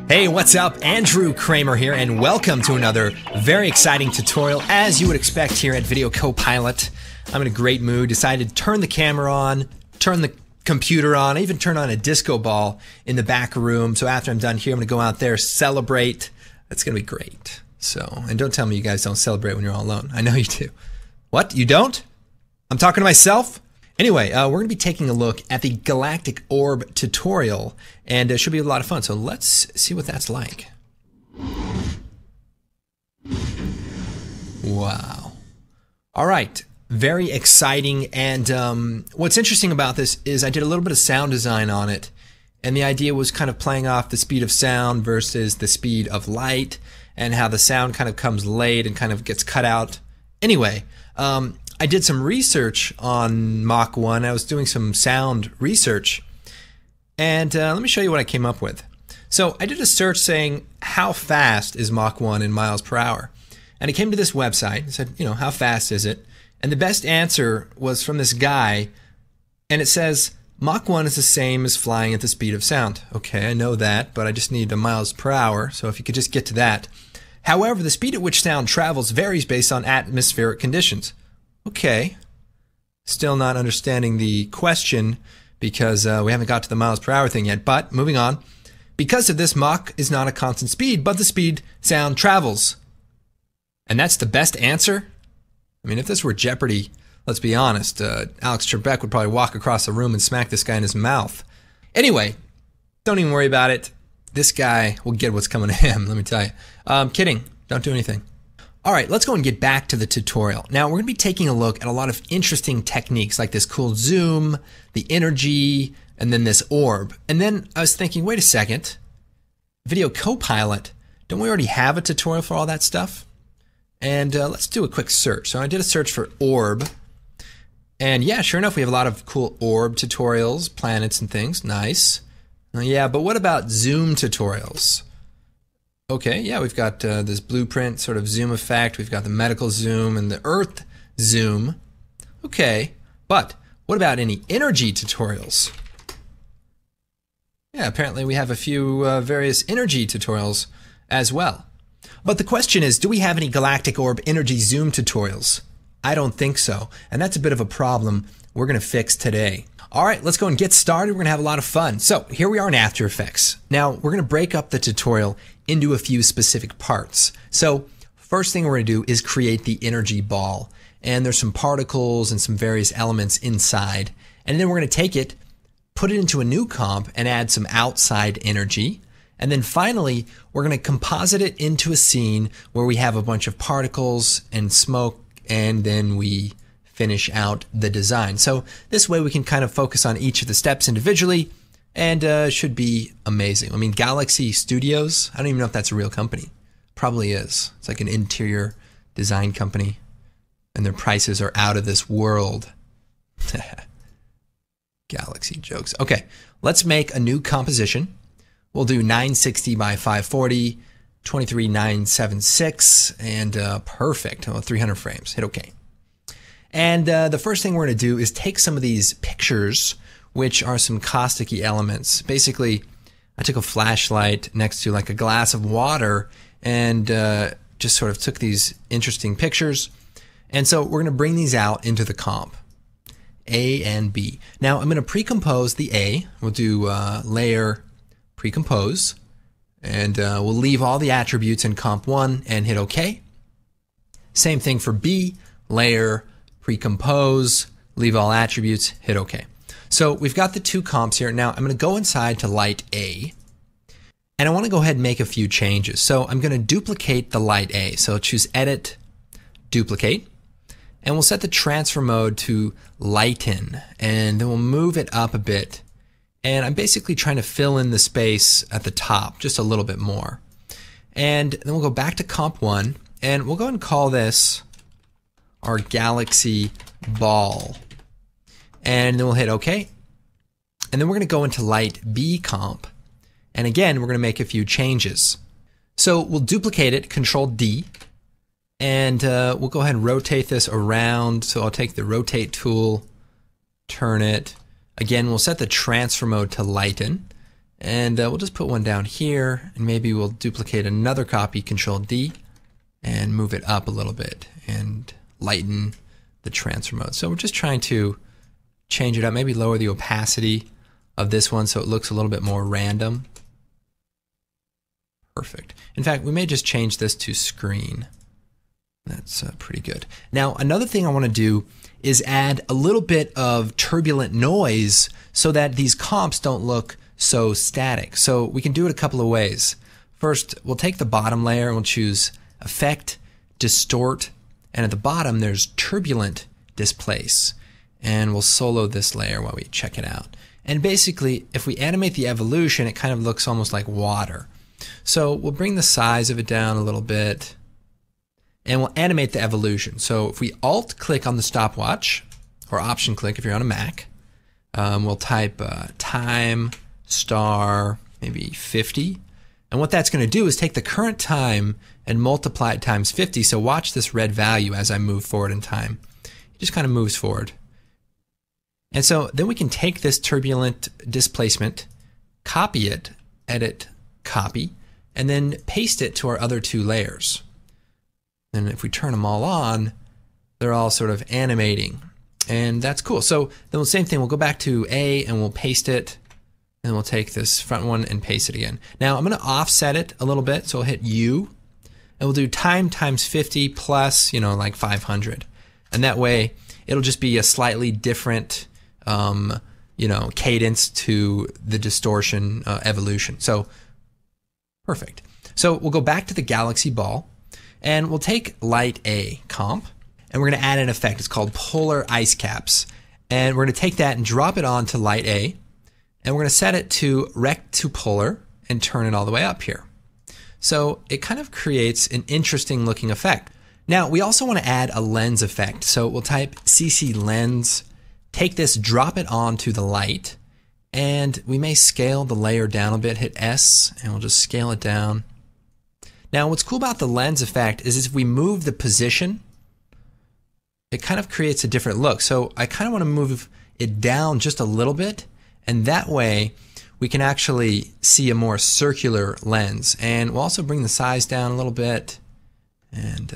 Hey, what's up? Andrew Kramer here, and welcome to another very exciting tutorial, as you would expect here at Video Copilot. I'm in a great mood, decided to turn the camera on, turn the computer on, I even turn on a disco ball in the back room. So after I'm done here, I'm going to go out there, celebrate. It's going to be great. So, and don't tell me you guys don't celebrate when you're all alone. I know you do. What? You don't? I'm talking to myself? Anyway, we're going to be taking a look at the Galactic Orb tutorial, and it should be a lot of fun. So let's see what that's like. Wow. All right. Very exciting. And what's interesting about this is I did a little bit of sound design on it, and the idea was kind of playing off the speed of sound versus the speed of light, and how the sound kind of comes late and kind of gets cut out. Anyway, I did some research on Mach 1. I was doing some sound research, and let me show you what I came up with. So I did a search saying, how fast is Mach 1 in miles per hour? And I came to this website and said, you know, how fast is it? And the best answer was from this guy, and it says, Mach 1 is the same as flying at the speed of sound. Okay, I know that, but I just need the miles per hour, so if you could just get to that. However, the speed at which sound travels varies based on atmospheric conditions. Okay, still not understanding the question because we haven't got to the miles per hour thing yet, but moving on. Because of this, Mach is not a constant speed, but the speed sound travels. And that's the best answer? I mean, if this were Jeopardy, let's be honest, Alex Trebek would probably walk across the room and smack this guy in his mouth. Anyway, don't even worry about it. This guy will get what's coming to him, let me tell you. Kidding, don't do anything. All right, let's go and get back to the tutorial. Now, we're going to be taking a look at a lot of interesting techniques like this cool zoom, the energy, and then this orb. And then I was thinking, wait a second, Video Copilot, don't we already have a tutorial for all that stuff? And let's do a quick search. So I did a search for orb. And yeah, sure enough, we have a lot of cool orb tutorials, planets and things. Nice. Yeah, but what about zoom tutorials? Okay, yeah, we've got this blueprint sort of zoom effect. We've got the medical zoom and the Earth zoom. Okay, but what about any energy tutorials? Yeah, apparently we have a few various energy tutorials as well. But the question is, do we have any Galactic Orb energy zoom tutorials? I don't think so, and that's a bit of a problem we're going to fix today. All right, let's go and get started. We're going to have a lot of fun. So here we are in After Effects. Now, we're going to break up the tutorial into a few specific parts. So first thing we're going to do is create the energy ball. And there's some particles and some various elements inside. And then we're going to take it, put it into a new comp, and add some outside energy. And then finally, we're going to composite it into a scene where we have a bunch of particles and smoke, and then we finish out the design. So this way we can kind of focus on each of the steps individually, and should be amazing. I mean, Galaxy Studios, I don't even know if that's a real company. Probably is. It's like an interior design company, and their prices are out of this world. Galaxy jokes. Okay, let's make a new composition. We'll do 960 by 540, 23976, and perfect. 300 frames. Hit OK. And the first thing we're going to do is take some of these pictures, which are some caustic-y elements. Basically, I took a flashlight next to like a glass of water and just sort of took these interesting pictures. And so we're going to bring these out into the comp, A and B. Now I'm going to pre-compose the A. We'll do layer, pre-compose, and we'll leave all the attributes in comp 1 and hit OK. Same thing for B, layer, pre-compose, leave all attributes, hit OK. So we've got the two comps here. Now I'm going to go inside to light A, and I want to go ahead and make a few changes. So I'm going to duplicate the light A. So choose Edit, Duplicate, and we'll set the transfer mode to lighten, and then we'll move it up a bit. And I'm basically trying to fill in the space at the top just a little bit more. And then we'll go back to comp 1, and we'll go ahead and call this our Galaxy Ball. And then we'll hit OK. And then we're going to go into light B comp. And again, we're going to make a few changes. So we'll duplicate it, Control D. And we'll go ahead and rotate this around. So I'll take the rotate tool, turn it. Again, we'll set the transfer mode to lighten. And we'll just put one down here, and maybe we'll duplicate another copy, Control D, and move it up a little bit and lighten the transfer mode. So we're just trying to change it up, maybe lower the opacity of this one so it looks a little bit more random. Perfect. In fact, we may just change this to screen. That's pretty good. Now, another thing I want to do is add a little bit of turbulent noise so that these comps don't look so static. So we can do it a couple of ways. First, we'll take the bottom layer and we'll choose Effect, Distort, and at the bottom there's Turbulent Displace. And we'll solo this layer while we check it out. And basically, if we animate the evolution, it kind of looks almost like water. So we'll bring the size of it down a little bit, and we'll animate the evolution. So if we Alt-click on the stopwatch, or Option-click if you're on a Mac, we'll type time star maybe 50. And what that's going to do is take the current time and multiply it times 50. So watch this red value as I move forward in time. It just kind of moves forward. And so then we can take this turbulent displacement, copy it, edit, copy, and then paste it to our other two layers. And if we turn them all on, they're all sort of animating. And that's cool. So then the same thing, we'll go back to A and we'll paste it. And we'll take this front one and paste it again. Now I'm going to offset it a little bit. So I'll hit U. And we'll do time times 50 plus, like 500. And that way it'll just be a slightly different, cadence to the distortion evolution. So perfect. So we'll go back to the galaxy ball. And we'll take light A comp, and we're going to add an effect. It's called polar ice caps. And we're going to take that and drop it onto light A, and we're going to set it to rect to polar and turn it all the way up here. So it kind of creates an interesting looking effect. Now we also want to add a lens effect. So we'll type CC lens, take this, drop it onto the light, and we may scale the layer down a bit, hit S, and we'll just scale it down. Now what's cool about the lens effect is if we move the position, it kind of creates a different look. So I kind of want to move it down just a little bit, and that way we can actually see a more circular lens. And we'll also bring the size down a little bit, and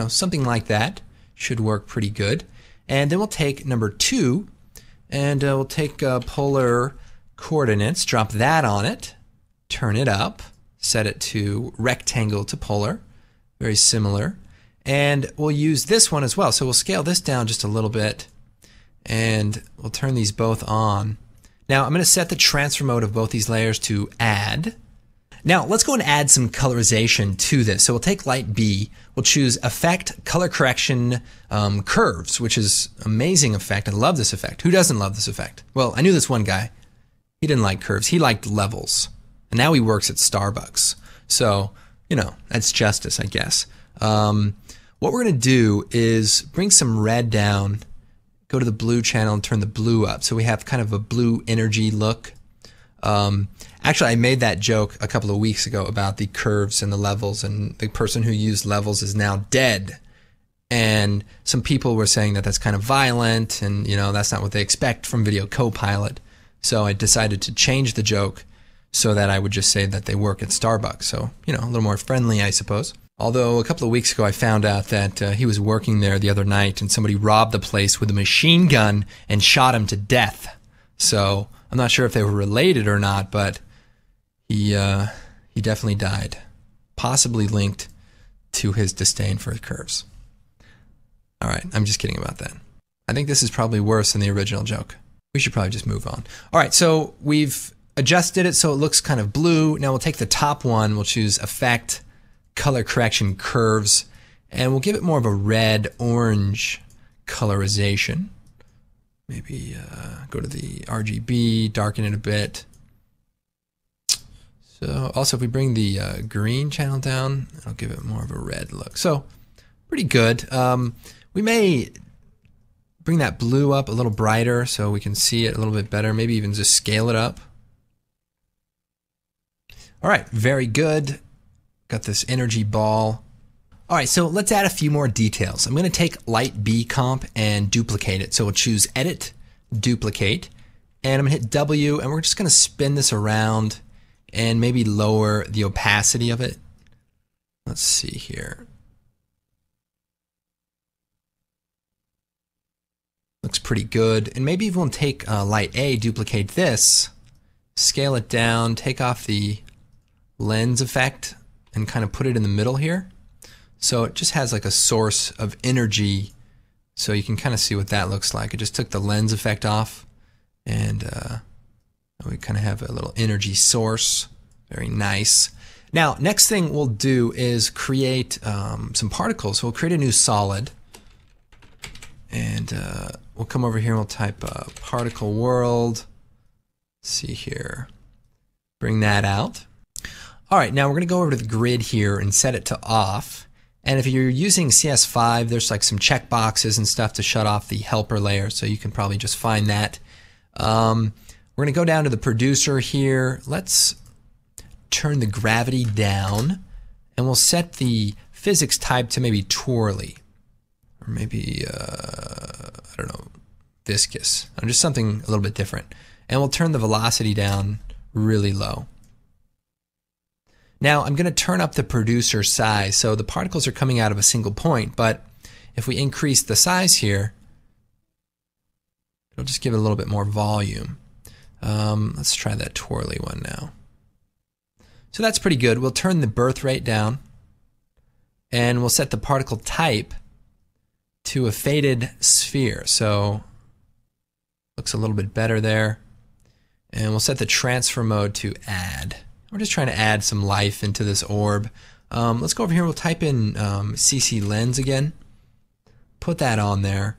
something like that should work pretty good. And then we'll take number 2, and we'll take polar coordinates, drop that on it, turn it up, set it to rectangle to polar, very similar. And we'll use this one as well. So we'll scale this down just a little bit, and we'll turn these both on. Now I'm going to set the transfer mode of both these layers to add. Now let's go and add some colorization to this. So we'll take light B, we'll choose Effect, Color Correction, Curves, which is an amazing effect. I love this effect. Who doesn't love this effect? Well, I knew this one guy. He didn't like curves. He liked levels. And now he works at Starbucks. So, that's justice, I guess. What we're going to do is bring some red down, go to the blue channel and turn the blue up. So we have kind of a blue energy look. Actually, I made that joke a couple of weeks ago about the curves and the levels, and the person who used levels is now dead. And some people were saying that that's kind of violent, and that's not what they expect from Video Copilot. So I decided to change the joke so that I would just say that they work at Starbucks. So, a little more friendly, I suppose. Although a couple of weeks ago I found out that he was working there the other night and somebody robbed the place with a machine gun and shot him to death. So I'm not sure if they were related or not, but he definitely died. Possibly linked to his disdain for curves. All right, I'm just kidding about that. I think this is probably worse than the original joke. We should probably just move on. All right, so we've adjusted it so it looks kind of blue. Now we'll take the top one, we'll choose Effect, Color Correction, Curves, and we'll give it more of a red-orange colorization. Maybe go to the RGB, darken it a bit. So also if we bring the green channel down, it'll give it more of a red look. So pretty good. We may bring that blue up a little brighter so we can see it a little bit better. Maybe even just scale it up. All right, very good. Got this energy ball. All right, so let's add a few more details. I'm going to take light B comp and duplicate it. So we'll choose Edit, Duplicate, and I'm gonna hit W, and we're just gonna spin this around and maybe lower the opacity of it. Let's see here. Looks pretty good. And maybe even we'll take light A, duplicate this, scale it down, take off the lens effect, and kind of put it in the middle here. So it just has like a source of energy, so you can kind of see what that looks like. It just took the lens effect off, and we kind of have a little energy source. Very nice. Now, next thing we'll do is create some particles. So we'll create a new solid, and we'll come over here and we'll type particle world. Let's see here. Bring that out. All right, now we're going to go over to the grid here and set it to off. And if you're using CS5, there's like some checkboxes and stuff to shut off the helper layer, so you can probably just find that. We're going to go down to the producer here. Let's turn the gravity down, and we'll set the physics type to maybe twirly, or maybe, I don't know, viscous, or just something a little bit different. And we'll turn the velocity down really low. Now I'm going to turn up the producer size, so the particles are coming out of a single point, but if we increase the size here, it'll just give it a little bit more volume. Let's try that twirly one now. So that's pretty good. We'll turn the birth rate down, and we'll set the particle type to a faded sphere. So looks a little bit better there. And we'll set the transfer mode to add. We're just trying to add some life into this orb. Let's go over here. We'll type in CC lens again. Put that on there,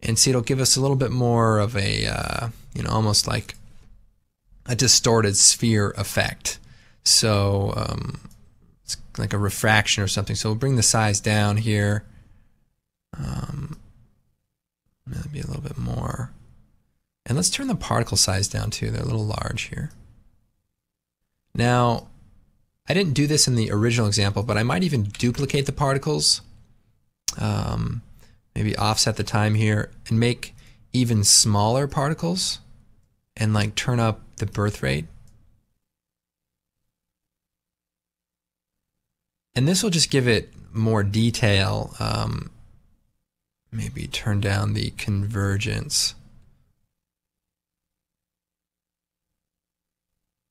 and see it'll give us a little bit more of a, you know, almost like a distorted sphere effect. So it's like a refraction or something. So we'll bring the size down here. Maybe a little bit more. And let's turn the particle size down too. They're a little large here. Now, I didn't do this in the original example, but I might even duplicate the particles. Maybe offset the time here and make even smaller particles and like turn up the birth rate. And this will just give it more detail. Maybe turn down the convergence.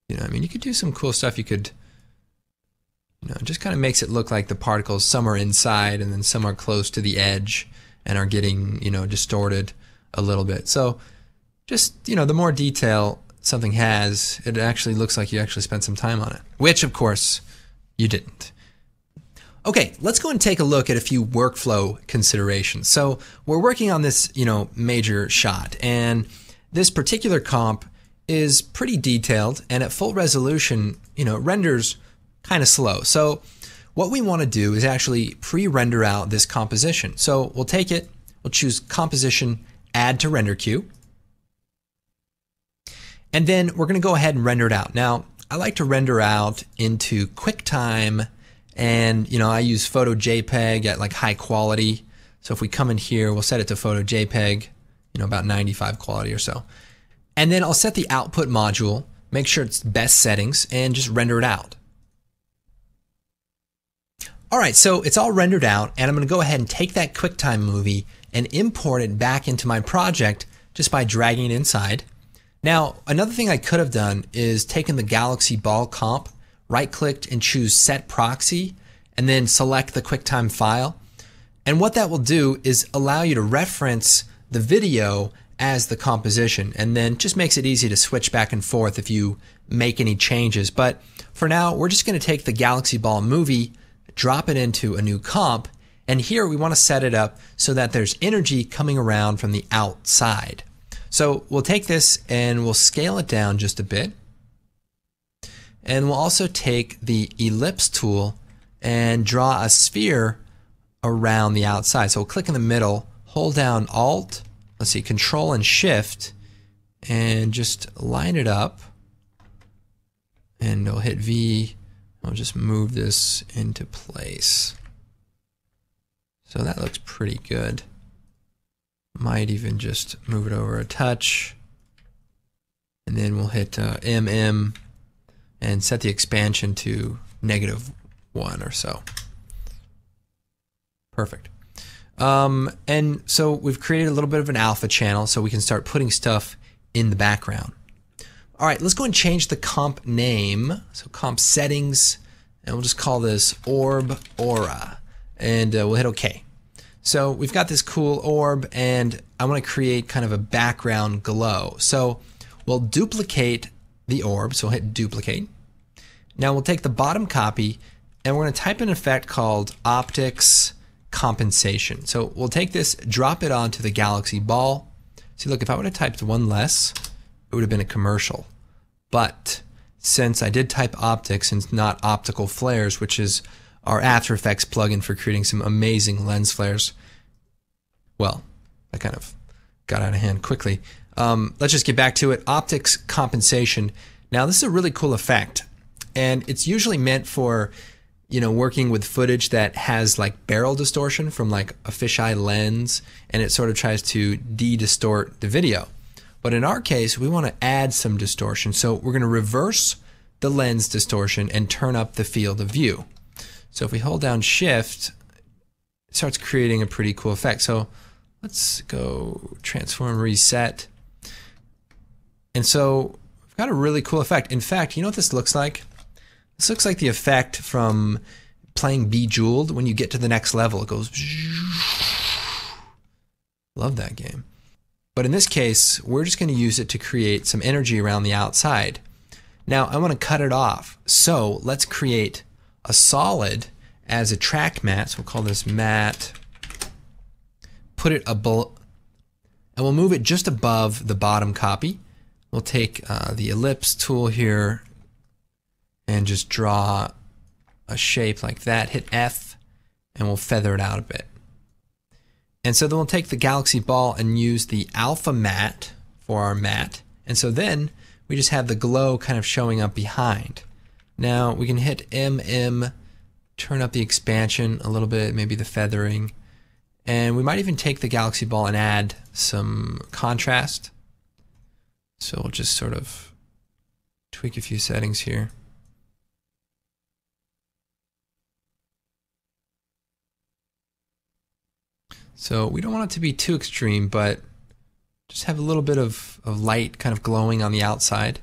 You know, I mean, you could do some cool stuff. You could, you know, it just kind of makes it look like the particles, some are inside and then some are close to the edge and are getting, you know, distorted a little bit. So just, you know, the more detail something has, it actually looks like you actually spent some time on it, which of course you didn't. Okay, let's go and take a look at a few workflow considerations. So we're working on this, you know, major shot, and this particular comp is pretty detailed, and at full resolution, you know, it renders kind of slow. So what we want to do is actually pre-render out this composition. So we'll take it, we'll choose composition, add to render queue, and then we're going to go ahead and render it out. Now, I like to render out into QuickTime, and you know, I use Photo JPEG at like high quality. So if we come in here, we'll set it to Photo JPEG, you know, about 95 quality or so. And then I'll set the output module, make sure it's best settings, and just render it out. All right, so it's all rendered out, and I'm going to go ahead and take that QuickTime movie and import it back into my project just by dragging it inside. Now, another thing I could have done is taken the Galaxy Ball comp, right-clicked and choose Set Proxy, and then select the QuickTime file. And what that will do is allow you to reference the video as the composition, and then just makes it easy to switch back and forth if you make any changes. But for now, we're just going to take the Galaxy Ball movie, drop it into a new comp, and here we want to set it up so that there's energy coming around from the outside. So we'll take this and we'll scale it down just a bit. And we'll also take the ellipse tool and draw a sphere around the outside. So we'll click in the middle, hold down Alt, let's see, Control and Shift, and just line it up. And we'll hit V. I'll just move this into place. So that looks pretty good. Might even just move it over a touch. And then we'll hit MM and set the expansion to -1 or so. Perfect. And so we've created a little bit of an alpha channel so we can start putting stuff in the background. All right, let's go and change the comp name. So comp settings, and we'll just call this orb aura, and we'll hit OK. So we've got this cool orb, and I want to create kind of a background glow. So we'll duplicate the orb, so we'll hit duplicate. Now we'll take the bottom copy, and we're going to type an effect called optics compensation. So we'll take this, drop it onto the galaxy ball. See, look, if I would have typed one less, it would have been a commercial. But since I did type optics and not optical flares, which is our After Effects plugin for creating some amazing lens flares, well, I kind of got out of hand quickly. Let's just get back to it. Optics compensation. Now, this is a really cool effect, and it's usually meant for, you know, working with footage that has like barrel distortion from like a fisheye lens, and it sort of tries to de-distort the video. But in our case, we want to add some distortion. So we're going to reverse the lens distortion and turn up the field of view. So if we hold down Shift, it starts creating a pretty cool effect. So let's go transform reset. And so we've got a really cool effect. In fact, you know what this looks like? This looks like the effect from playing Bejeweled when you get to the next level. It goes. Love that game. But in this case, we're just going to use it to create some energy around the outside. Now, I want to cut it off. So let's create a solid as a track matte. So we'll call this matte. Put it above, and we'll move it just above the bottom copy. We'll take the ellipse tool here and just draw a shape like that. Hit F, and we'll feather it out a bit. And so then we'll take the galaxy ball and use the alpha matte for our matte. And so then we just have the glow kind of showing up behind. Now we can hit MM, turn up the expansion a little bit, maybe the feathering. And we might even take the galaxy ball and add some contrast. So we'll just sort of tweak a few settings here. So we don't want it to be too extreme, but just have a little bit of light kind of glowing on the outside.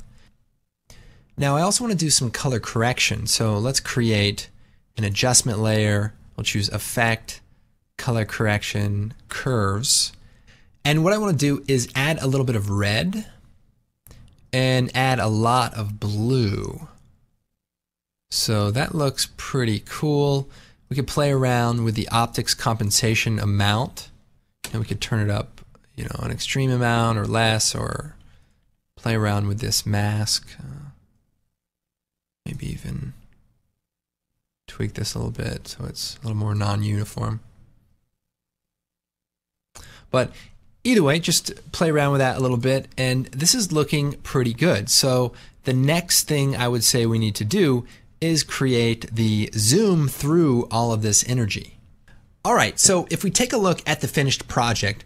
Now I also want to do some color correction. So let's create an adjustment layer. We'll choose Effect, Color Correction, Curves. And what I want to do is add a little bit of red and add a lot of blue. So that looks pretty cool. We could play around with the optics compensation amount, and we could turn it up, you know, an extreme amount or less, or play around with this mask. Maybe even tweak this a little bit so it's a little more non-uniform. But either way, just play around with that a little bit, and this is looking pretty good. So the next thing I would say we need to do is create the zoom through all of this energy. All right, so if we take a look at the finished project,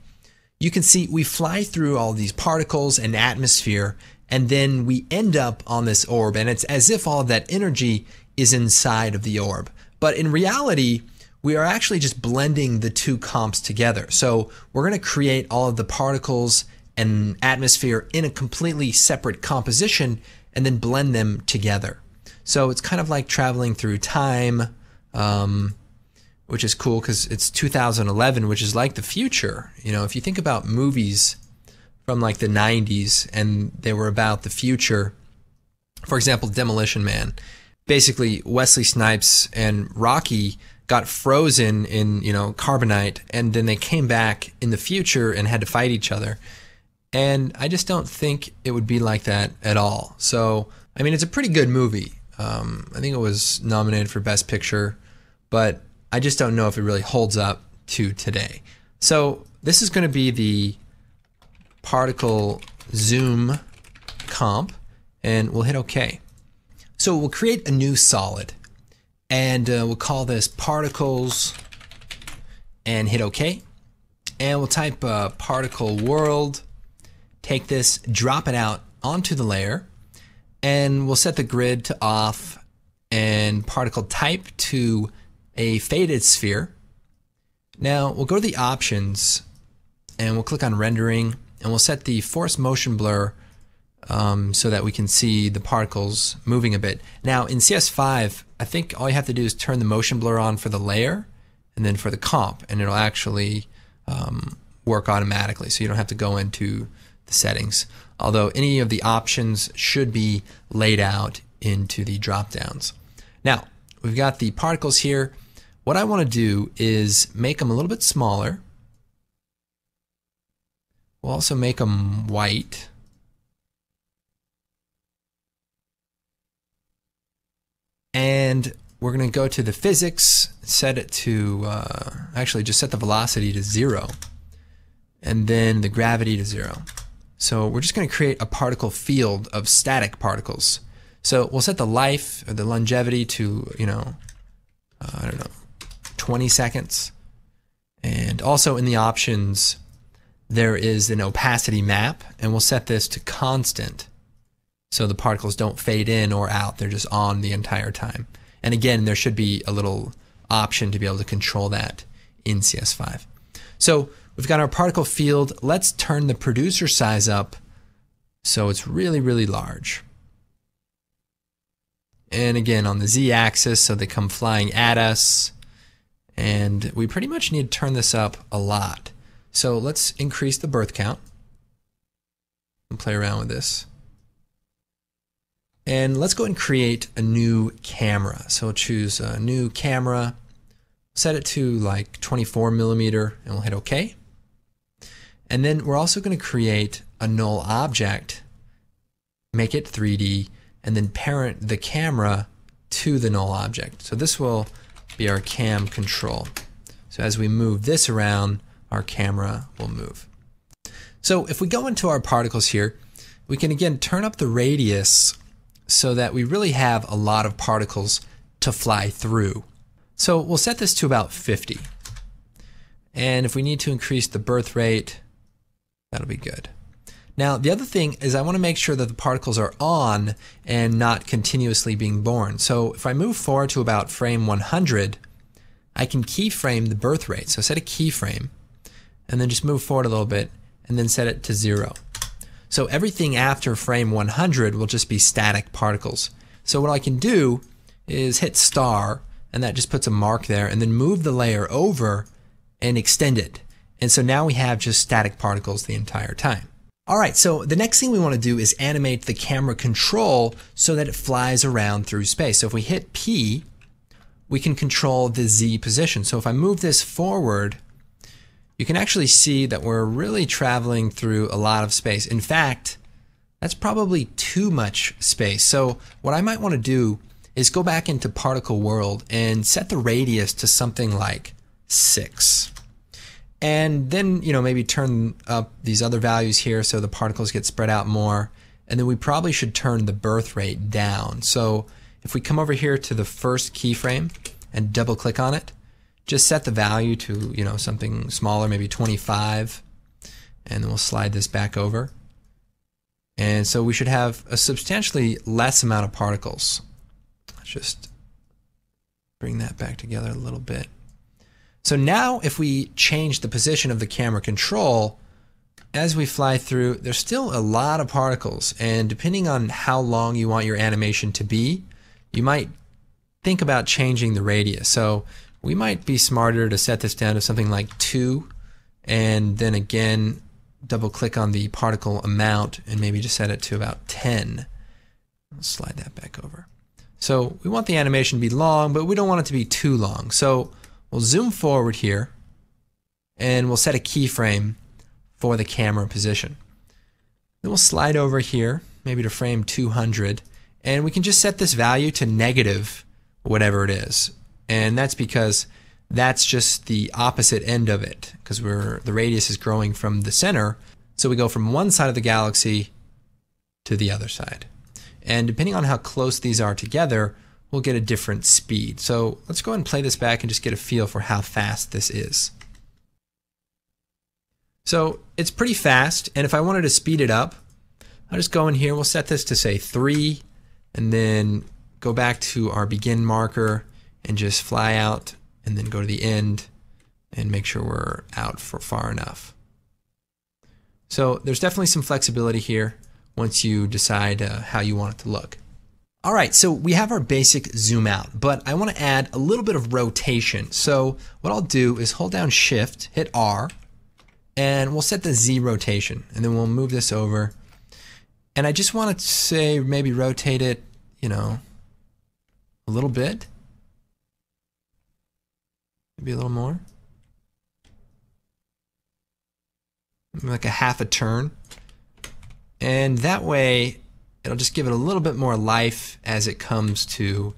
you can see we fly through all these particles and atmosphere, and then we end up on this orb, and it's as if all of that energy is inside of the orb. But in reality, we are actually just blending the two comps together. So we're going to create all of the particles and atmosphere in a completely separate composition and then blend them together. So it's kind of like traveling through time, which is cool because it's 2011, which is like the future. You know, if you think about movies from like the 90s and they were about the future, for example, Demolition Man, basically Wesley Snipes and Rocky got frozen in, you know, carbonite, and then they came back in the future and had to fight each other. And I just don't think it would be like that at all. So, I mean, it's a pretty good movie. I think it was nominated for Best Picture, but I just don't know if it really holds up to today. So this is going to be the particle zoom comp, and we'll hit OK. So we'll create a new solid, and we'll call this particles and hit OK. And we'll type particle world, take this, drop it out onto the layer, and we'll set the grid to off and particle type to a faded sphere. Now we'll go to the options and we'll click on rendering, and we'll set the force motion blur so that we can see the particles moving a bit. Now in CS5, I think all you have to do is turn the motion blur on for the layer and then for the comp, and it'll actually work automatically, so you don't have to go into the settings. Although any of the options should be laid out into the drop downs. Now we've got the particles here. What I want to do is make them a little bit smaller. We'll also make them white. And we're going to go to the physics, set it to, actually just set the velocity to 0, and then the gravity to 0. So we're just going to create a particle field of static particles. So we'll set the life, or the longevity to, I don't know, 20 seconds. And also in the options, there is an opacity map, and we'll set this to constant. So the particles don't fade in or out, they're just on the entire time. And again, there should be a little option to be able to control that in CS5. So we've got our particle field. Let's turn the producer size up so it's really, really large. And again, on the Z-axis, so they come flying at us. And we pretty much need to turn this up a lot. So let's increase the birth count and play around with this. And let's go and create a new camera. So we'll choose a new camera, set it to like 24 millimeter, and we'll hit OK. And then we're also going to create a null object, make it 3D, and then parent the camera to the null object. So this will be our cam control. So as we move this around, our camera will move. So if we go into our particles here, we can again turn up the radius so that we really have a lot of particles to fly through. So we'll set this to about 50. And if we need to increase the birth rate, that'll be good. Now the other thing is I want to make sure that the particles are on and not continuously being born. So if I move forward to about frame 100, I can keyframe the birth rate. So set a keyframe and then just move forward a little bit and then set it to 0. So everything after frame 100 will just be static particles. So what I can do is hit star, and that just puts a mark there, and then move the layer over and extend it. And so now we have just static particles the entire time. Alright, so the next thing we want to do is animate the camera control so that it flies around through space. So if we hit P, we can control the Z position. So if I move this forward, you can actually see that we're really traveling through a lot of space. In fact, that's probably too much space. So what I might want to do is go back into particle world and set the radius to something like 6. And then, maybe turn up these other values here so the particles get spread out more. And then we probably should turn the birth rate down. So if we come over here to the first keyframe and double click on it, just set the value to, something smaller, maybe 25, and then we'll slide this back over. And so we should have a substantially less amount of particles. Let's just bring that back together a little bit. So now if we change the position of the camera control, as we fly through, there's still a lot of particles, and depending on how long you want your animation to be, you might think about changing the radius. So we might be smarter to set this down to something like 2, and then again double click on the particle amount and maybe just set it to about 10. I'll slide that back over. So we want the animation to be long, but we don't want it to be too long. So we'll zoom forward here and we'll set a keyframe for the camera position. Then we'll slide over here, maybe to frame 200, and we can just set this value to negative whatever it is. And that's because that's just the opposite end of it, because the radius is growing from the center. So we go from one side of the galaxy to the other side. And depending on how close these are together, we'll get a different speed. So let's go ahead and play this back and just get a feel for how fast this is. So it's pretty fast, and if I wanted to speed it up, I'll just go in here. We'll set this to say 3 and then go back to our begin marker and just fly out and then go to the end and make sure we're out for far enough. So there's definitely some flexibility here once you decide how you want it to look. All right, so we have our basic zoom out, but I want to add a little bit of rotation. So what I'll do is hold down Shift, hit R, and we'll set the Z rotation, and then we'll move this over. And I just want to say maybe rotate it, you know, a little bit. Maybe a little more. Maybe like a half a turn. And that way, it'll just give it a little bit more life as it comes to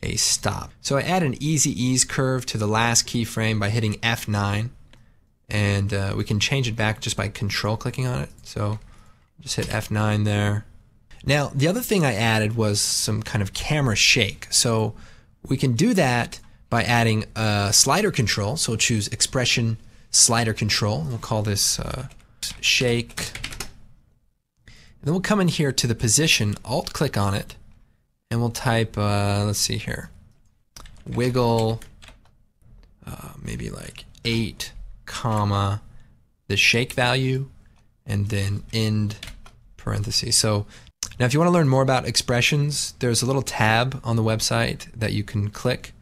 a stop. So I add an easy ease curve to the last keyframe by hitting F9. And we can change it back just by control clicking on it. So just hit F9 there. Now, the other thing I added was some kind of camera shake. So we can do that by adding a slider control. So we'll choose expression slider control. We'll call this shake. And then we'll come in here to the position, alt click on it, and we'll type, let's see here, wiggle, maybe like 8, comma, the shake value, and then end parentheses. So now if you want to learn more about expressions, there's a little tab on the website that you can click,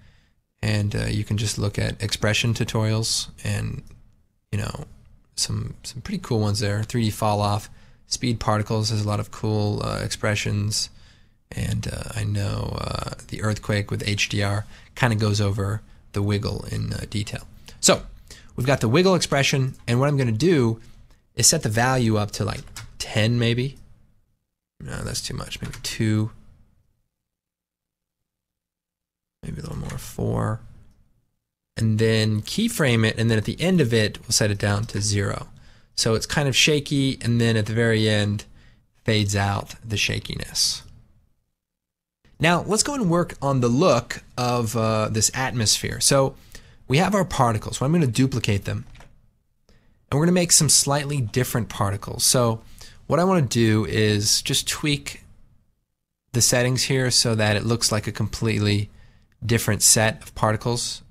and you can just look at expression tutorials, and you know, some pretty cool ones there. 3D fall off, speed particles has a lot of cool expressions, and I know the earthquake with HDR kind of goes over the wiggle in detail. So we've got the wiggle expression, and what I'm going to do is set the value up to like 10 maybe. No, that's too much. Maybe 2. Maybe a little more, 4. And then keyframe it, and then at the end of it, we'll set it down to 0. So it's kind of shaky, and then at the very end, fades out the shakiness. Now, let's go and work on the look of this atmosphere. So we have our particles. So I'm going to duplicate them. And we're going to make some slightly different particles. So what I want to do is just tweak the settings here so that it looks like a completely different set of particles.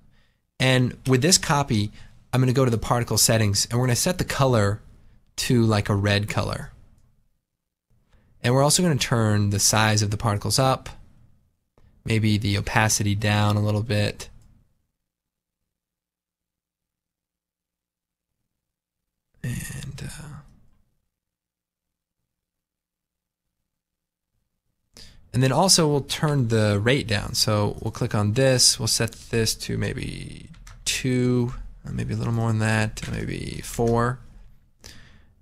And with this copy, I'm going to go to the particle settings, and we're going to set the color to like a red color. And we're also going to turn the size of the particles up, maybe the opacity down a little bit. And then also we'll turn the rate down. So we'll click on this, we'll set this to maybe 2, maybe a little more than that, maybe 4.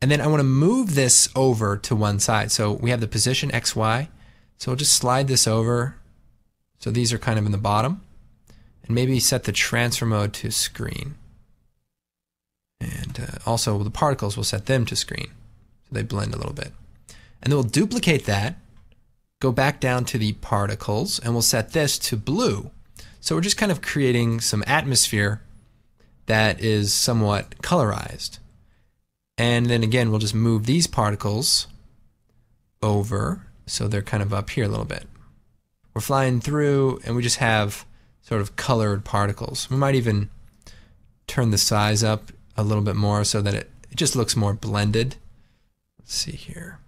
And then I want to move this over to one side. So we have the position XY. So we'll just slide this over. So these are kind of in the bottom. And maybe set the transfer mode to screen. And also the particles, we'll set them to screen. So they blend a little bit. And then we'll duplicate that. Go back down to the particles, and we'll set this to blue. So we're just kind of creating some atmosphere that is somewhat colorized. And then again, we'll just move these particles over so they're kind of up here a little bit. We're flying through, and we just have sort of colored particles. We might even turn the size up a little bit more so that it just looks more blended. Let's see here.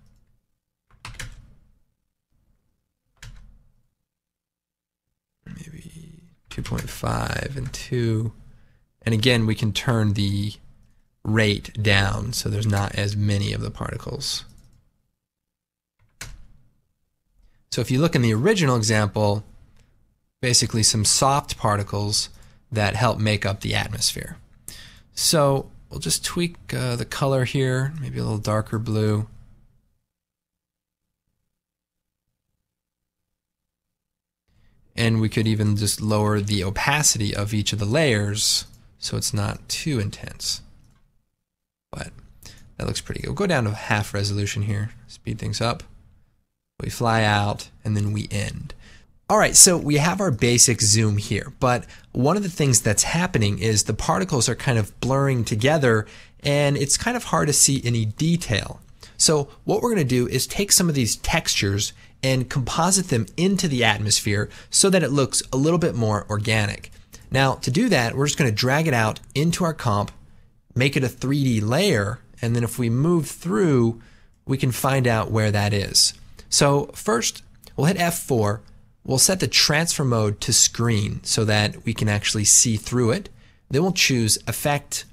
Maybe 2.5 and 2. And again, we can turn the rate down so there's not as many of the particles. So if you look in the original example, basically some soft particles that help make up the atmosphere. So we'll just tweak the color here, maybe a little darker blue. And we could even just lower the opacity of each of the layers so it's not too intense. But that looks pretty good. We'll go down to half resolution here, speed things up. We fly out, and then we end. All right, so we have our basic zoom here, but one of the things that's happening is the particles are kind of blurring together, and it's kind of hard to see any detail. So what we're going to do is take some of these textures and composite them into the atmosphere so that it looks a little bit more organic. Now to do that, we're just going to drag it out into our comp, make it a 3D layer, and then if we move through, we can find out where that is. So first, we'll hit F4. We'll set the transfer mode to screen so that we can actually see through it. Then we'll choose Effect,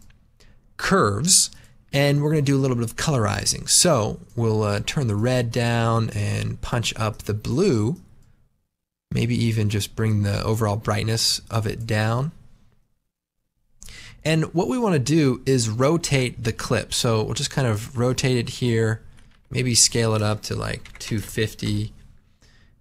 Curves, and we're going to do a little bit of colorizing. So we'll turn the red down and punch up the blue. Maybe even just bring the overall brightness of it down. And what we want to do is rotate the clip. So we'll just kind of rotate it here, maybe scale it up to like 250.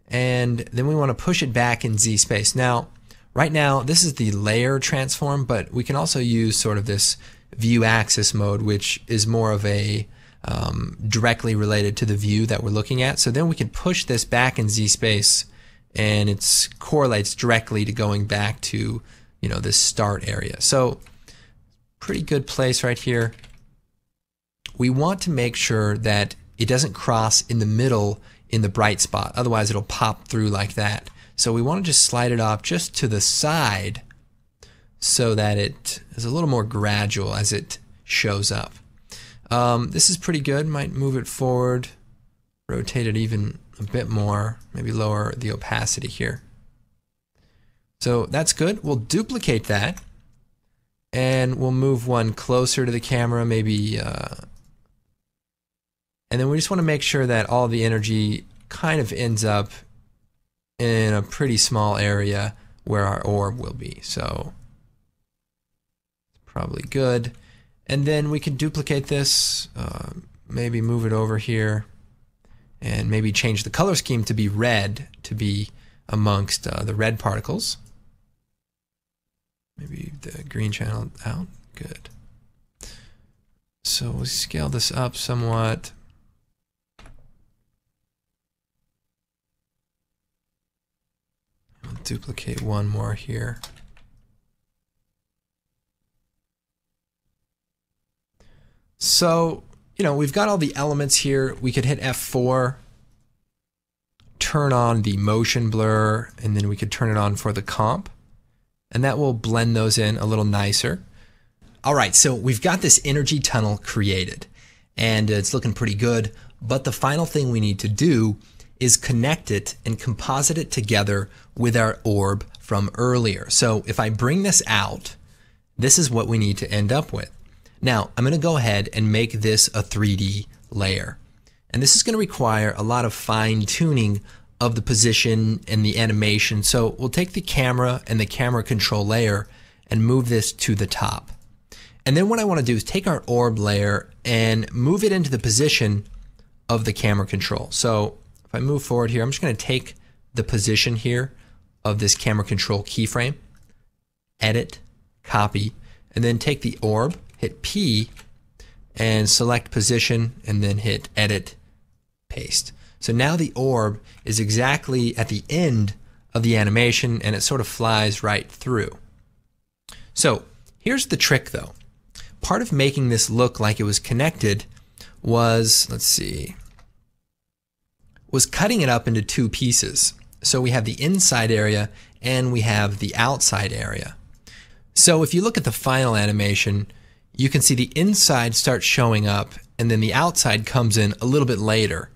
And then we want to push it back in Z space. Now, right now, this is the layer transform, but we can also use sort of this view axis mode, which is more of a directly related to the view that we're looking at. So then we can push this back in Z space, and it correlates directly to going back to, this start area. So pretty good place right here. We want to make sure that it doesn't cross in the middle in the bright spot. Otherwise, it'll pop through like that. So we want to just slide it off just to the side so that it is a little more gradual as it shows up. This is pretty good. Might move it forward, rotate it even a bit more, maybe lower the opacity here. So that's good. We'll duplicate that and we'll move one closer to the camera, maybe, and then we just want to make sure that all the energy kind of ends up in a pretty small area where our orb will be. So probably good. And then we can duplicate this, maybe move it over here, and maybe change the color scheme to be red, to be amongst the red particles. Maybe the green channel out. Good. So we'll scale this up somewhat. I'll duplicate one more here. So, we've got all the elements here. We could hit F4, turn on the motion blur, and then we could turn it on for the comp. And that will blend those in a little nicer. All right, so we've got this energy tunnel created, and it's looking pretty good. But the final thing we need to do is connect it and composite it together with our orb from earlier. So if I bring this out, this is what we need to end up with. Now, I'm going to go ahead and make this a 3D layer. And this is going to require a lot of fine tuning of the position and the animation. So we'll take the camera and the camera control layer and move this to the top. And then what I want to do is take our orb layer and move it into the position of the camera control. So if I move forward here, I'm just going to take the position here of this camera control keyframe, edit, copy, and then take the orb, hit P, and select position, and then hit edit, paste. So now the orb is exactly at the end of the animation, and it sort of flies right through. So here's the trick though. Part of making this look like it was connected was, was cutting it up into two pieces. So we have the inside area and we have the outside area. So if you look at the final animation, you can see the inside starts showing up and then the outside comes in a little bit later.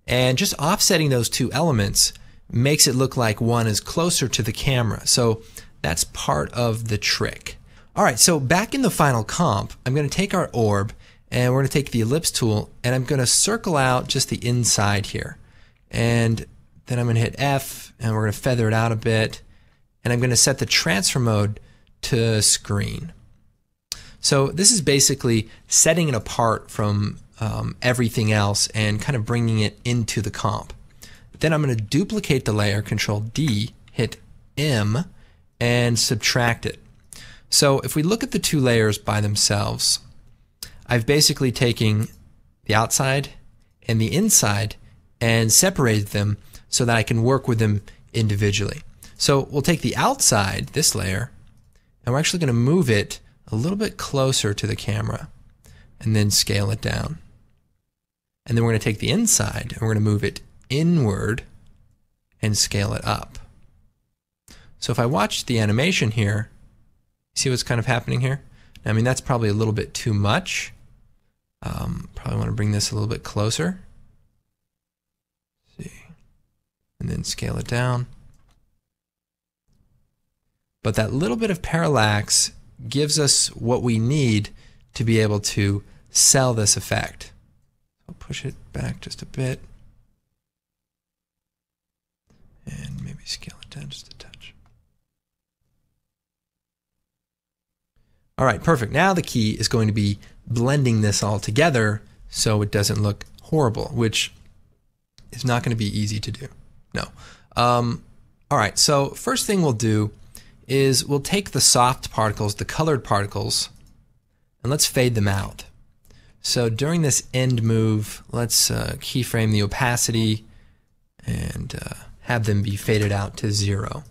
And just offsetting those two elements makes it look like one is closer to the camera. So that's part of the trick. All right, so back in the final comp, I'm going to take our orb and we're going to take the ellipse tool and I'm going to circle out just the inside here. And then I'm going to hit F and we're going to feather it out a bit. And I'm going to set the transfer mode to screen. So this is basically setting it apart from everything else and kind of bringing it into the comp. Then I'm going to duplicate the layer, Control D, hit M, and subtract it. So if we look at the two layers by themselves, I've basically taken the outside and the inside and separated them so that I can work with them individually. So we'll take the outside, this layer, and we're actually going to move it a little bit closer to the camera and then scale it down. And then we're going to take the inside and we're going to move it inward and scale it up. So if I watch the animation here, see what's kind of happening here? I mean, that's probably a little bit too much. Probably want to bring this a little bit closer. Let's see. And then scale it down. But that little bit of parallax gives us what we need to be able to sell this effect. I'll push it back just a bit. And maybe scale it down just a touch. All right, perfect. Now the key is going to be blending this all together so it doesn't look horrible, which is not going to be easy to do. No. All right, so first thing we'll do is we'll take the soft particles, the colored particles, and let's fade them out. So during this end move, let's keyframe the opacity and have them be faded out to 0.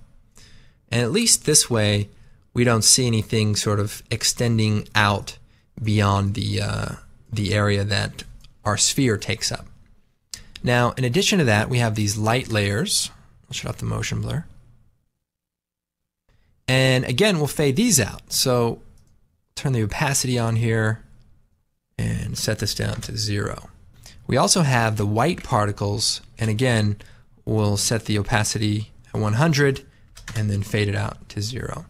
And at least this way, we don't see anything sort of extending out beyond the area that our sphere takes up. Now, in addition to that, we have these light layers. I'll shut off the motion blur. And again, we'll fade these out. So turn the opacity on here and set this down to 0. We also have the white particles, and again, we'll set the opacity at 100 and then fade it out to 0.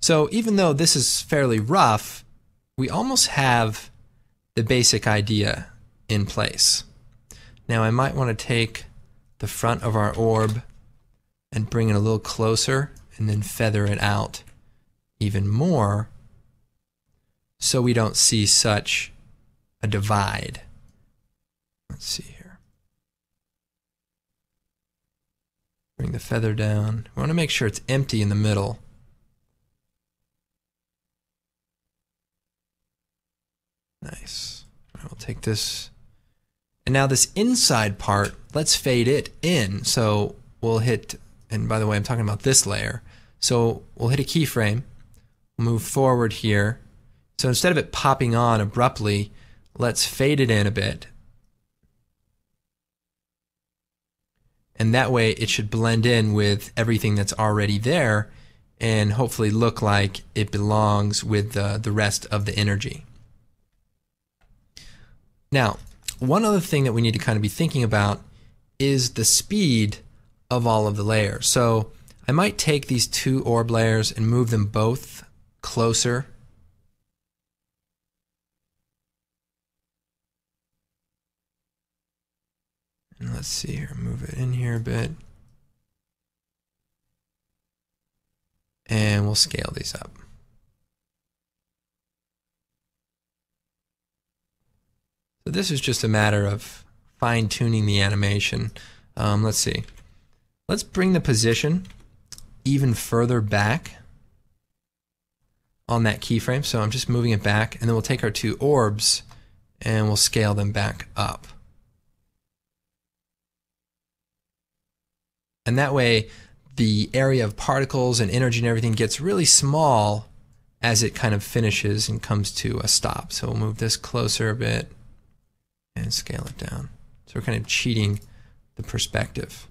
So even though this is fairly rough, we almost have the basic idea in place. Now I might want to take the front of our orb and bring it a little closer and then feather it out even more so we don't see such a divide. Let's see here. Bring the feather down. We want to make sure it's empty in the middle. Nice. All right, we'll take this. And now this inside part, let's fade it in. So we'll hit, and by the way, I'm talking about this layer. So we'll hit a keyframe, move forward here. So instead of it popping on abruptly, let's fade it in a bit. And that way it should blend in with everything that's already there and hopefully look like it belongs with the rest of the energy. Now, one other thing that we need to kind of be thinking about is the speed of all of the layers. So I might take these two orb layers and move them both closer. And let's see here, move it in here a bit. And we'll scale these up. So this is just a matter of fine-tuning the animation. Let's see. Let's bring the position even further back on that keyframe. So I'm just moving it back, and then we'll take our two orbs and we'll scale them back up. And that way the area of particles and energy and everything gets really small as it kind of finishes and comes to a stop. So we'll move this closer a bit and scale it down. So we're kind of cheating the perspective.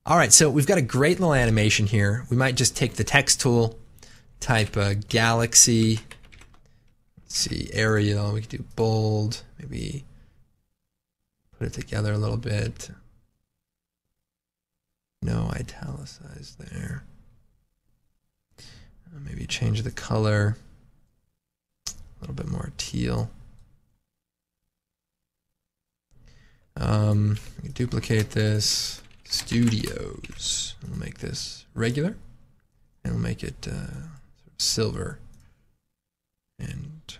All right, so we've got a great little animation here. We might just take the text tool, type galaxy. Let's see, Arial, we could do bold, maybe put it together a little bit. No italicize there. Maybe change the color, a little bit more teal. We can duplicate this, studios. We'll make this regular, and we'll make it silver. And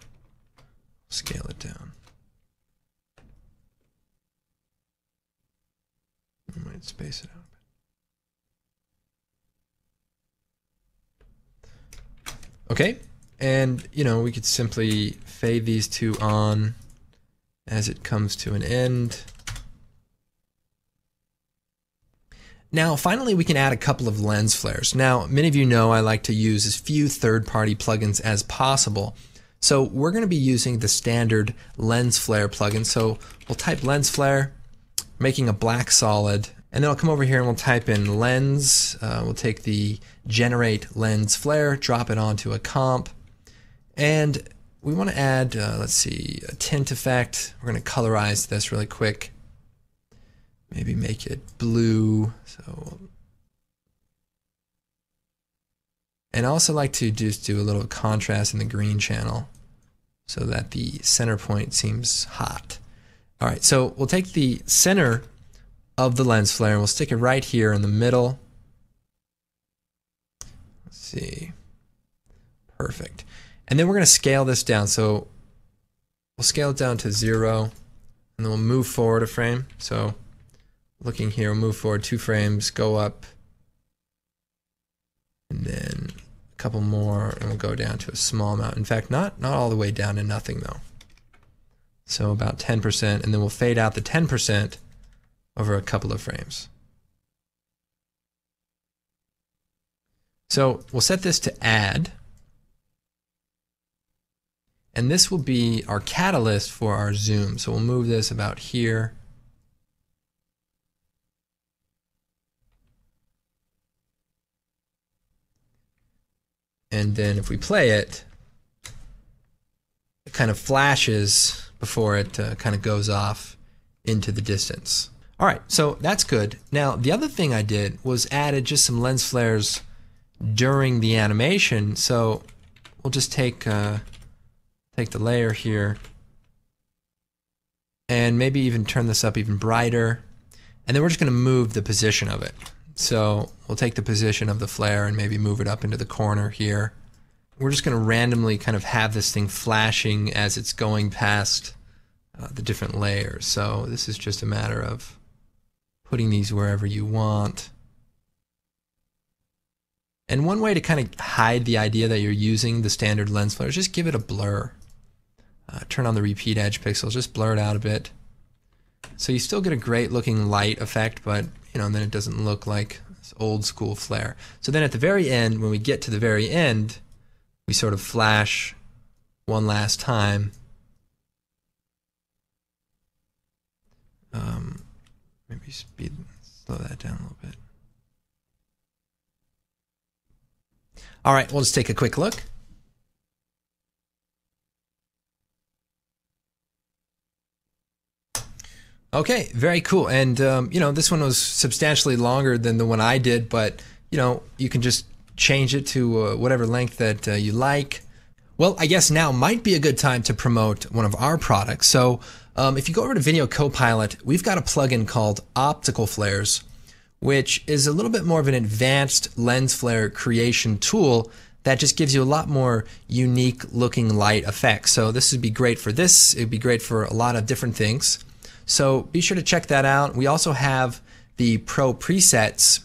scale it down. I might space it out. Okay, and we could simply fade these two on as it comes to an end. Now, finally, we can add a couple of lens flares. Now, many of you know I like to use as few third-party plugins as possible. So we're going to be using the standard lens flare plugin. So we'll type lens flare, making a black solid, and then I'll come over here and we'll type in lens. We'll take the generate lens flare, drop it onto a comp, and we want to add, let's see, a tint effect. We're going to colorize this really quick. Maybe make it blue. And I also like to just do a little contrast in the green channel so that the center point seems hot. All right, so we'll take the center of the lens flare and we'll stick it right here in the middle. Let's see. Perfect. And then we're going to scale this down. So we'll scale it down to 0, and then we'll move forward a frame. So looking here, we'll move forward 2 frames, go up, and then a couple more, and we'll go down to a small amount. In fact, not all the way down to nothing though. So about 10%, and then we'll fade out the 10% over a couple of frames. So we'll set this to add, and this will be our catalyst for our zoom. So we'll move this about here. And then if we play it, it kind of flashes before it kind of goes off into the distance. All right, so that's good. Now, the other thing I did was added just some lens flares during the animation. So we'll just take the layer here and maybe even turn this up even brighter. And then we're just going to move the position of it. So we'll take the position of the flare and maybe move it up into the corner here. We're just going to randomly kind of have this thing flashing as it's going past the different layers. So this is just a matter of putting these wherever you want. And one way to kind of hide the idea that you're using the standard lens flare is just give it a blur. Turn on the repeat edge pixels, just blur it out a bit. So you still get a great looking light effect, but then it doesn't look like this old school flare. So then at the very end, when we get to the very end, we sort of flash one last time. Maybe slow that down a little bit. All right, we'll just take a quick look. Okay, very cool. And this one was substantially longer than the one I did, but you can just change it to whatever length that you like. Well, I guess now might be a good time to promote one of our products. So if you go over to Video Copilot, we've got a plugin called Optical Flares, which is a little bit more of an advanced lens flare creation tool that just gives you a lot more unique looking light effects. So this would be great for this. It would be great for a lot of different things. So be sure to check that out. We also have the Pro Presets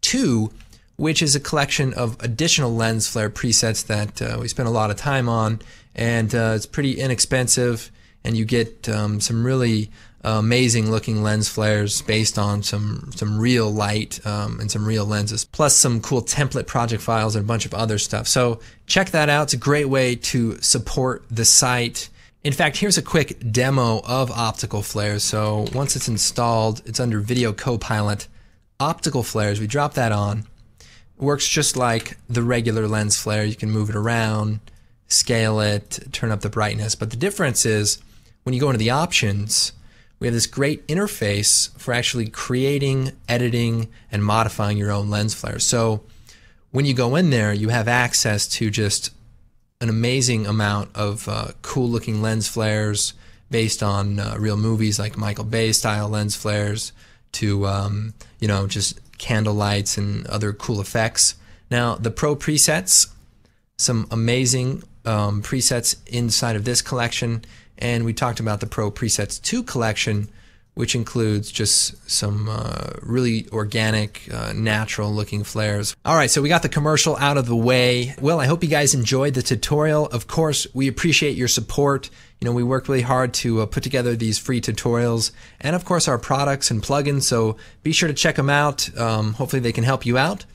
2, which is a collection of additional lens flare presets that we spent a lot of time on, and it's pretty inexpensive, and you get some really amazing looking lens flares based on some real light and some real lenses, plus some cool template project files and a bunch of other stuff. So check that out. It's a great way to support the site. In fact, here's a quick demo of Optical Flares. So once it's installed, it's under Video Copilot. Optical Flares, we drop that on. It works just like the regular lens flare. You can move it around, scale it, turn up the brightness. But the difference is when you go into the options, we have this great interface for actually creating, editing, and modifying your own lens flares. So when you go in there, you have access to just an amazing amount of cool looking lens flares based on real movies like Michael Bay style lens flares to just candle lights and other cool effects. Now the Pro Presets, some amazing presets inside of this collection, and we talked about the Pro Presets 2 collection, which includes just some really organic, natural looking flares. All right, so we got the commercial out of the way. Well, I hope you guys enjoyed the tutorial. Of course, we appreciate your support. You know, we work really hard to put together these free tutorials and of course our products and plugins, so be sure to check them out. Hopefully they can help you out.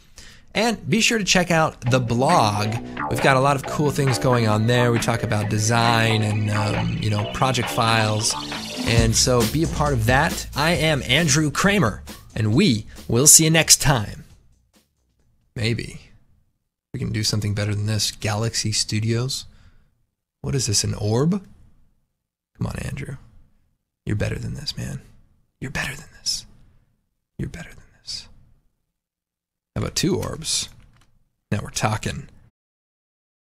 And be sure to check out the blog. We've got a lot of cool things going on there. We talk about design and, you know, project files. And so be a part of that. I am Andrew Kramer, and we will see you next time. Maybe we can do something better than this. Galaxy Studios? What is this, an orb? Come on, Andrew. You're better than this, man. You're better than this. You're better than this. How about 2 orbs? Now we're talking.